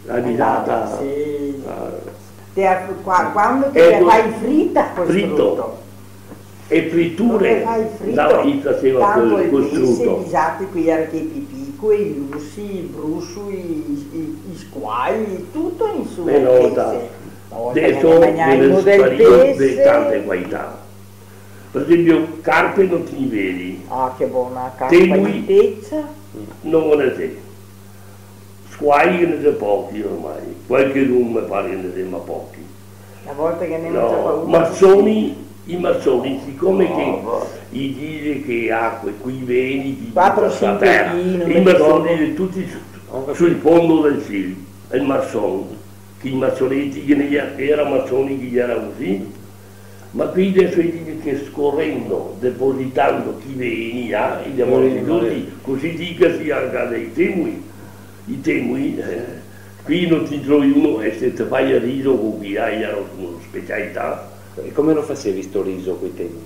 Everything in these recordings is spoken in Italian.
abitata. Sì. Quando te fai fritta col strutto. E fritture, faceva tanto il col pesce, strutto. bisate qui era che i pipico, i lussi, i brusci, i squagli, tutto in su. Adesso viene sparito di tante qualità. Per esempio, carpe non ti vedi. Ah, che buona carpa intezza. Non ne sei. Squagli ne sei pochi ormai. Qualche lume pare che ne sei ma pochi. La volta che ne massoni, i massoni, siccome che i dice che acque, qui veni, 4-5 terra, i massoni tutti sul fondo del cielo, il massone, che i massonetti, che erano massoni che erano così, ma qui adesso dice che scorrendo, depositando chi veni, gli amori tutti, così dicasi anche dei temui, i temui, qui non ti trovi uno e se ti fai il riso con chi hai una specialità. E come lo facevi sto riso quei tempi?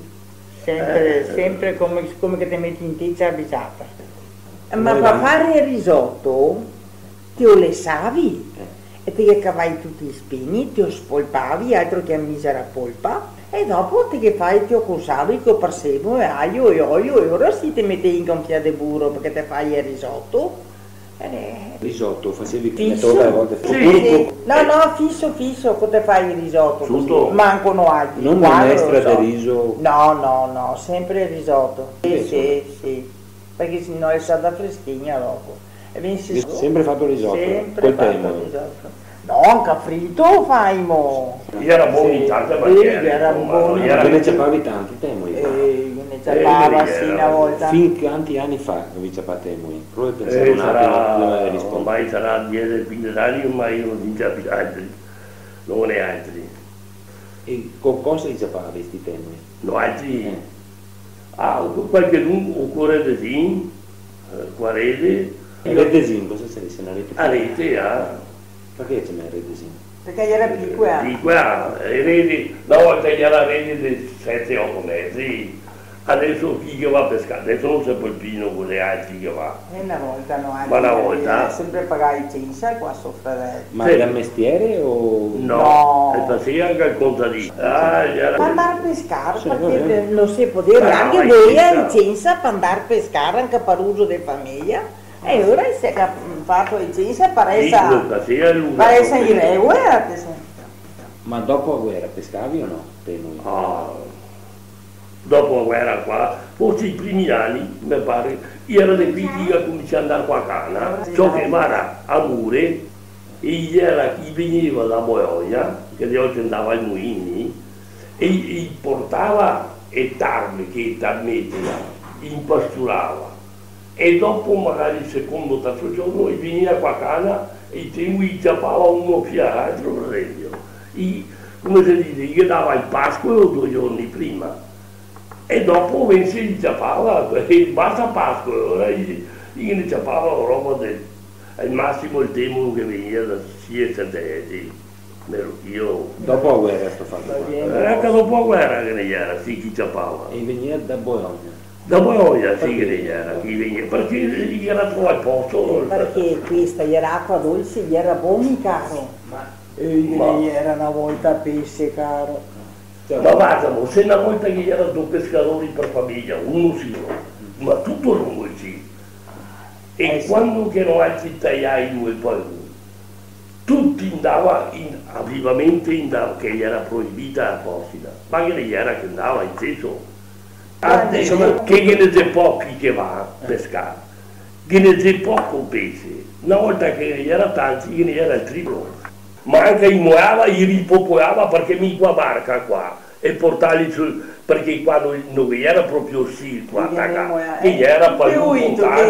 Sempre come che ti metti in tizia avvisata. Ma per fare il risotto ti lo lesavi e ti cavai tutti i spini, ti lo spolpavi, altro che a misera polpa, e dopo ti fai, ti lo cosavi con presepo e aglio e olio, e ora si ti metti in gonfia di burro perché ti fai il risotto. Risotto facevi fisso, a volte sì. No, fisso, come fai il risotto? Così. Mancano altri. Non minestra di riso? No, sempre il risotto. Sì, perché sennò è stata freschina dopo. Sempre fatto risotto? Sempre fatto risotto. No, anche fritto fai mo. Era buoni tante maniere. Era buoni. Ne ciapavi tanti temui? Ne ciapava sì una volta. Fin quanti anni fa che vi ciapate temui? Provi a pensare un attimo rispondere. Ormai sarà 10-15 anni, ormai io non ciapi altri. Non è altri. E con cosa li ciapavi questi temui? No, altri... qualche lungo, occorre desin, quarele. E redesin, cosa c'è di se una rete? A rete, Perché c'è una redesin? Perché era piccola. Piccola, una volta era rete di 7-8 metri, adesso chi che va a pescare, adesso non c'è polpino con le altri che va. E una volta no, ma una volta sempre pagavi censa qua sopra. Ma era mestiere o? No, e faceva anche il contadino. Per andare a pescare, perché non si poteva, anche voi in censa per andare a pescare anche per uso di famiglia. E ora si è fatto il censa per essere in regola. Ma dopo la guerra pescavi o no? Dopo la guerra qua, forse i primi anni, mi pare, erano le figli che cominciano ad andare qua a Cana, ciò che era a Mure, e era chi veniva da Boioia, che di oggi andava ai Muini, e portava e tarme, che tarmetteva, impasturava. E dopo magari il secondo o terzo giorno veniva qua a Cana e i temui ciappava uno più all'altro, per esempio. Come si dice, gli dava il Pasqua 2 giorni prima e dopo venne gli ciappava, e basta Pasqua, ora gli ne ciappava roba al massimo il tempo che veniva da 6-7 io. Dopo la guerra sto fatto. Anche dopo la guerra che ne era, sì, chi ciappava. E veniva da Bologna. Da Bologna sì che ne era, perché gli era trovato il posto. Perché questa era acqua dolce, gli era buoni caro. Gli era una volta pesce caro. Ma guarda, se una volta che gli erano 2 pescatori per famiglia, uno solo, ma tutto lungo sì. E quando che erano altri tagliai 2 poi uno, tutti andava vivamente che gli era proibita apposita, ma che gli era che andava in senso. Adesso che ne c'è pochi che va a pescare, che ne c'è poco pesce, una volta che era tanti, che ne era il triplo, ma anche i muoveva, i ripopolava perché mi qua barca qua e portarli su, perché quando non era proprio sì qua, che era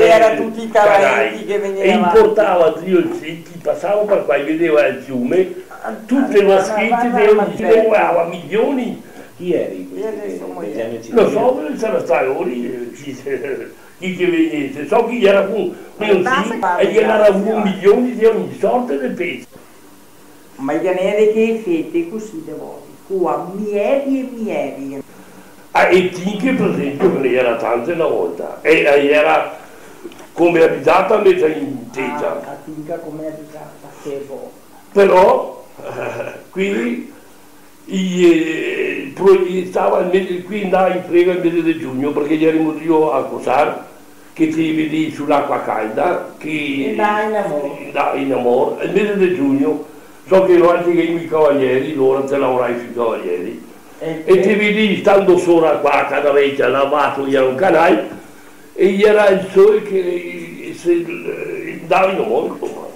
era tutti i cavalli che venivano e importava zio il secchi, passava per qua e vedeva il fiume, tutte le scritte ne muoveva milioni. Chi eri? Lo so, c'era stato lì, chi che venisse, so chi era un e gli era un milione di ogni sorta di pesce. Ma gli anelli che fette così da voi, qua mieli e mieli. E Tinche per esempio, che ne era tante una volta, e era come abitata messa in testa. Tinca come abitata. Che buono. Però qui stava qui andava in frega il mese di giugno perché ero io a Cosar che ti vedi sull'acqua calda che andava in amore il mese di giugno so che ero anche i miei cavalieri loro te lavorai sui cavalieri e ti vedi stando sola qua a casa vecchia lavato era un canale e era il sole che andava in amore insomma.